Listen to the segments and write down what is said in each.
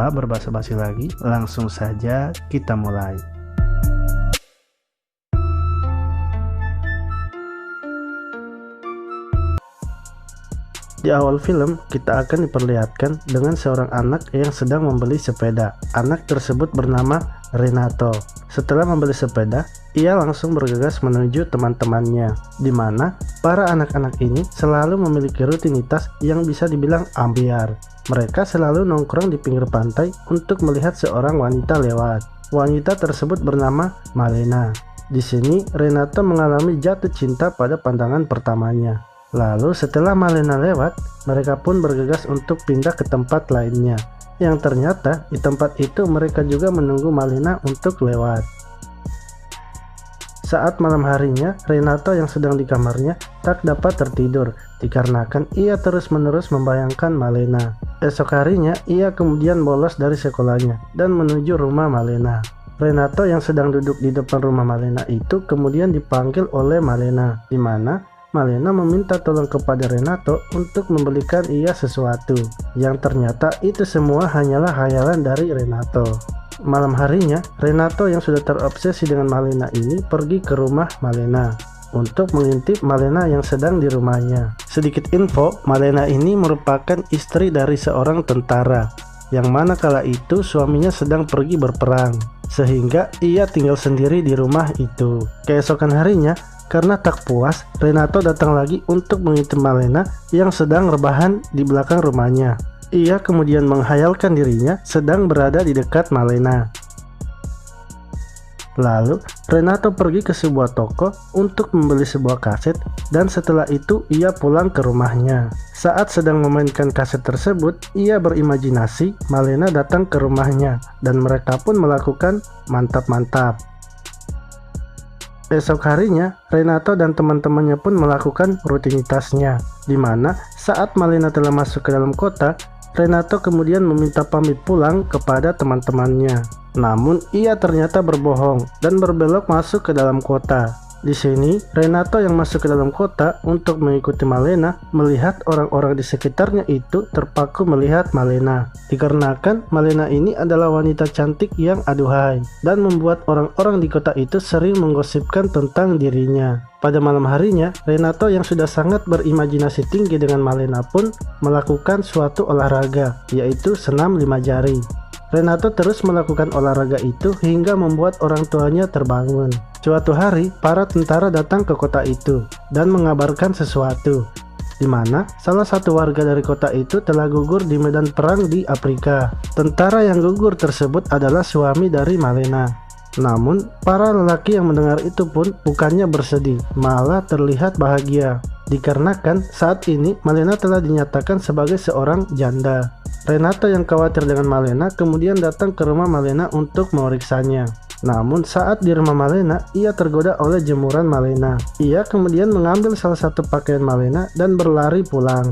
Tanpa berbasa-basi lagi, langsung saja kita mulai. Di awal film, kita akan diperlihatkan dengan seorang anak yang sedang membeli sepeda. Anak tersebut bernama Renato. Setelah membeli sepeda, ia langsung bergegas menuju teman-temannya, di mana para anak-anak ini selalu memiliki rutinitas yang bisa dibilang ambiar. Mereka selalu nongkrong di pinggir pantai untuk melihat seorang wanita lewat. Wanita tersebut bernama Malena. Di sini, Renato mengalami jatuh cinta pada pandangan pertamanya. Lalu setelah Malena lewat, mereka pun bergegas untuk pindah ke tempat lainnya. Yang ternyata di tempat itu mereka juga menunggu Malena untuk lewat. Saat malam harinya, Renato yang sedang di kamarnya tak dapat tertidur dikarenakan ia terus-menerus membayangkan Malena. Esok harinya, ia kemudian bolos dari sekolahnya dan menuju rumah Malena. Renato yang sedang duduk di depan rumah Malena itu kemudian dipanggil oleh Malena, di mana Malena meminta tolong kepada Renato untuk membelikan ia sesuatu, yang ternyata itu semua hanyalah khayalan dari Renato. Malam harinya, Renato yang sudah terobsesi dengan Malena ini pergi ke rumah Malena untuk mengintip Malena yang sedang di rumahnya. Sedikit info, Malena ini merupakan istri dari seorang tentara, yang mana kala itu suaminya sedang pergi berperang, sehingga ia tinggal sendiri di rumah itu. Keesokan harinya, karena tak puas, Renato datang lagi untuk mengintip Malena yang sedang rebahan di belakang rumahnya. Ia kemudian menghayalkan dirinya sedang berada di dekat Malena. Lalu, Renato pergi ke sebuah toko untuk membeli sebuah kaset dan setelah itu ia pulang ke rumahnya. Saat sedang memainkan kaset tersebut, ia berimajinasi Malena datang ke rumahnya dan mereka pun melakukan mantap-mantap. Esok harinya, Renato dan teman-temannya pun melakukan rutinitasnya, di mana saat Malena telah masuk ke dalam kota, Renato kemudian meminta pamit pulang kepada teman-temannya. Namun, ia ternyata berbohong dan berbelok masuk ke dalam kota. Di sini, Renato yang masuk ke dalam kota untuk mengikuti Malena melihat orang-orang di sekitarnya itu terpaku melihat Malena. Dikarenakan Malena ini adalah wanita cantik yang aduhai dan membuat orang-orang di kota itu sering menggosipkan tentang dirinya. Pada malam harinya, Renato yang sudah sangat berimajinasi tinggi dengan Malena pun melakukan suatu olahraga, yaitu senam 5 jari. Renato terus melakukan olahraga itu hingga membuat orang tuanya terbangun. Suatu hari, para tentara datang ke kota itu dan mengabarkan sesuatu, di mana salah satu warga dari kota itu telah gugur di medan perang di Afrika. Tentara yang gugur tersebut adalah suami dari Malena. Namun, para lelaki yang mendengar itu pun bukannya bersedih, malah terlihat bahagia, dikarenakan saat ini Malena telah dinyatakan sebagai seorang janda. Renato yang khawatir dengan Malena kemudian datang ke rumah Malena untuk memeriksanya. Namun saat di rumah Malena, ia tergoda oleh jemuran Malena. Ia kemudian mengambil salah satu pakaian Malena dan berlari pulang.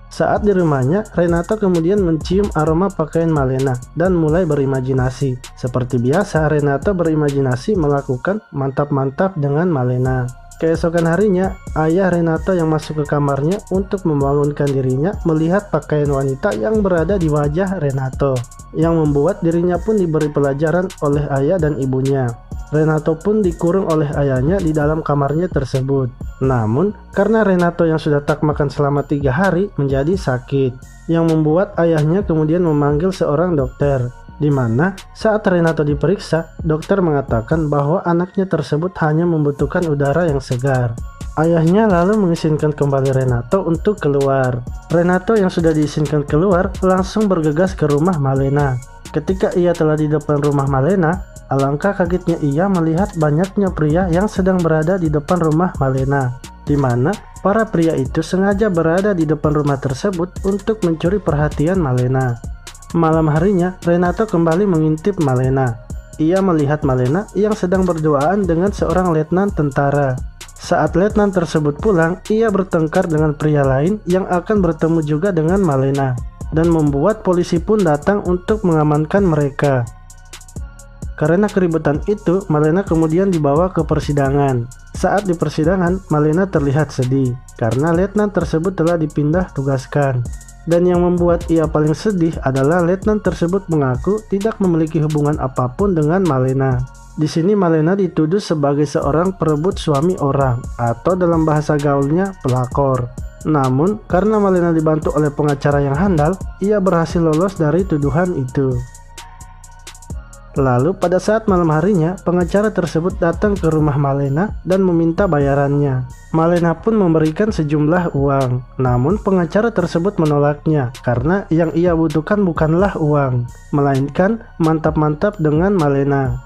Saat di rumahnya, Renato kemudian mencium aroma pakaian Malena dan mulai berimajinasi. Seperti biasa, Renato berimajinasi melakukan mantap-mantap dengan Malena. Keesokan harinya, ayah Renato yang masuk ke kamarnya untuk membangunkan dirinya melihat pakaian wanita yang berada di wajah Renato, yang membuat dirinya pun diberi pelajaran oleh ayah dan ibunya. Renato pun dikurung oleh ayahnya di dalam kamarnya tersebut. Namun, karena Renato yang sudah tak makan selama 3 hari menjadi sakit, yang membuat ayahnya kemudian memanggil seorang dokter. Di mana saat Renato diperiksa, dokter mengatakan bahwa anaknya tersebut hanya membutuhkan udara yang segar. Ayahnya lalu mengizinkan kembali Renato untuk keluar. Renato yang sudah diizinkan keluar langsung bergegas ke rumah Malena. Ketika ia telah di depan rumah Malena, alangkah kagetnya ia melihat banyaknya pria yang sedang berada di depan rumah Malena, di mana para pria itu sengaja berada di depan rumah tersebut untuk mencuri perhatian Malena. Malam harinya, Renato kembali mengintip Malena. Ia melihat Malena yang sedang berduaan dengan seorang letnan tentara. Saat letnan tersebut pulang, ia bertengkar dengan pria lain yang akan bertemu juga dengan Malena, dan membuat polisi pun datang untuk mengamankan mereka. Karena keributan itu, Malena kemudian dibawa ke persidangan. Saat di persidangan, Malena terlihat sedih karena letnan tersebut telah dipindah tugaskan. Dan yang membuat ia paling sedih adalah letnan tersebut mengaku tidak memiliki hubungan apapun dengan Malena. Di sini Malena dituduh sebagai seorang perebut suami orang atau dalam bahasa gaulnya pelakor. Namun karena Malena dibantu oleh pengacara yang handal, ia berhasil lolos dari tuduhan itu. Lalu pada saat malam harinya, pengacara tersebut datang ke rumah Malena dan meminta bayarannya. Malena pun memberikan sejumlah uang, namun pengacara tersebut menolaknya karena yang ia butuhkan bukanlah uang, melainkan mantap-mantap dengan Malena.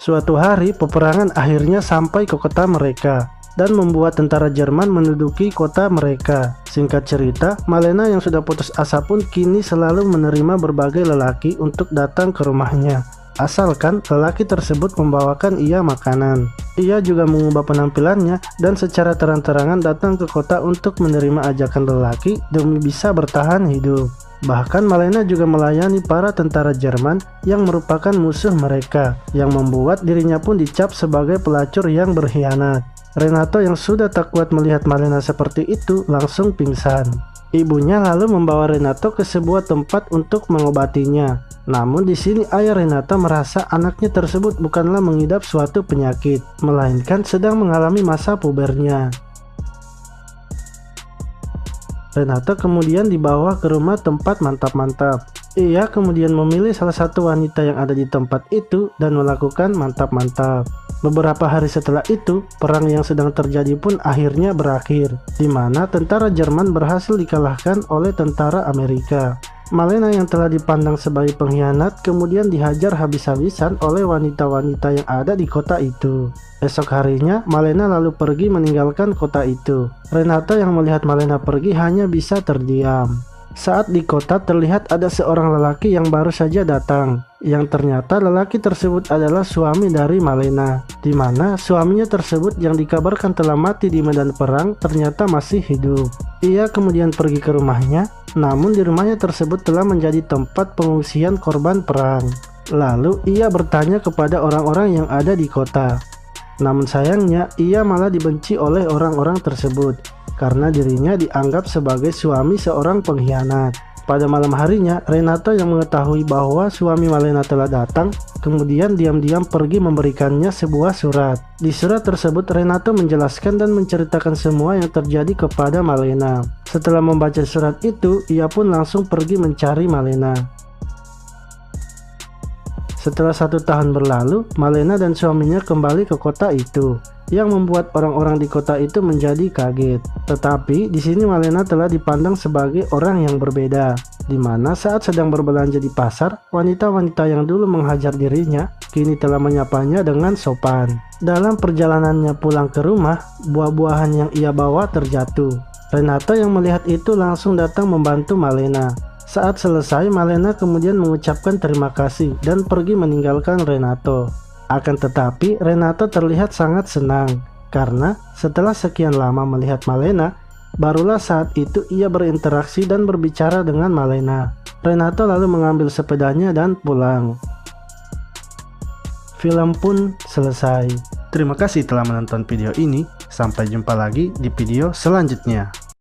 Suatu hari, peperangan akhirnya sampai ke kota mereka dan membuat tentara Jerman menduduki kota mereka. Singkat cerita, Malena yang sudah putus asa pun kini selalu menerima berbagai lelaki untuk datang ke rumahnya, asalkan lelaki tersebut membawakan ia makanan. Ia juga mengubah penampilannya dan secara terang-terangan datang ke kota untuk menerima ajakan lelaki demi bisa bertahan hidup. Bahkan Malena juga melayani para tentara Jerman yang merupakan musuh mereka, yang membuat dirinya pun dicap sebagai pelacur yang berkhianat. Renato yang sudah tak kuat melihat Malena seperti itu langsung pingsan. Ibunya lalu membawa Renato ke sebuah tempat untuk mengobatinya. Namun di sini ayah Renato merasa anaknya tersebut bukanlah mengidap suatu penyakit, melainkan sedang mengalami masa pubernya. Renato kemudian dibawa ke rumah tempat mantap-mantap. Ia kemudian memilih salah satu wanita yang ada di tempat itu dan melakukan mantap-mantap. Beberapa hari setelah itu, perang yang sedang terjadi pun akhirnya berakhir, di mana tentara Jerman berhasil dikalahkan oleh tentara Amerika. Malena yang telah dipandang sebagai pengkhianat kemudian dihajar habis-habisan oleh wanita-wanita yang ada di kota itu. Esok harinya, Malena lalu pergi meninggalkan kota itu. Renato yang melihat Malena pergi hanya bisa terdiam. Saat di kota terlihat ada seorang lelaki yang baru saja datang, yang ternyata lelaki tersebut adalah suami dari Malena, di mana suaminya tersebut yang dikabarkan telah mati di medan perang ternyata masih hidup. Ia kemudian pergi ke rumahnya, namun di rumahnya tersebut telah menjadi tempat pengungsian korban perang. Lalu ia bertanya kepada orang-orang yang ada di kota. Namun sayangnya ia malah dibenci oleh orang-orang tersebut karena dirinya dianggap sebagai suami seorang pengkhianat. Pada malam harinya, Renato yang mengetahui bahwa suami Malena telah datang, kemudian diam-diam pergi memberikannya sebuah surat. Di surat tersebut, Renato menjelaskan dan menceritakan semua yang terjadi kepada Malena. Setelah membaca surat itu, ia pun langsung pergi mencari Malena. Setelah 1 tahun berlalu, Malena dan suaminya kembali ke kota itu, yang membuat orang-orang di kota itu menjadi kaget. Tetapi di sini Malena telah dipandang sebagai orang yang berbeda, di mana saat sedang berbelanja di pasar, wanita-wanita yang dulu menghajar dirinya kini telah menyapanya dengan sopan. Dalam perjalanannya pulang ke rumah, buah-buahan yang ia bawa terjatuh. Renato yang melihat itu langsung datang membantu Malena. Saat selesai, Malena kemudian mengucapkan terima kasih dan pergi meninggalkan Renato. Akan tetapi, Renato terlihat sangat senang karena setelah sekian lama melihat Malena, barulah saat itu ia berinteraksi dan berbicara dengan Malena. Renato lalu mengambil sepedanya dan pulang. Film pun selesai. Terima kasih telah menonton video ini. Sampai jumpa lagi di video selanjutnya.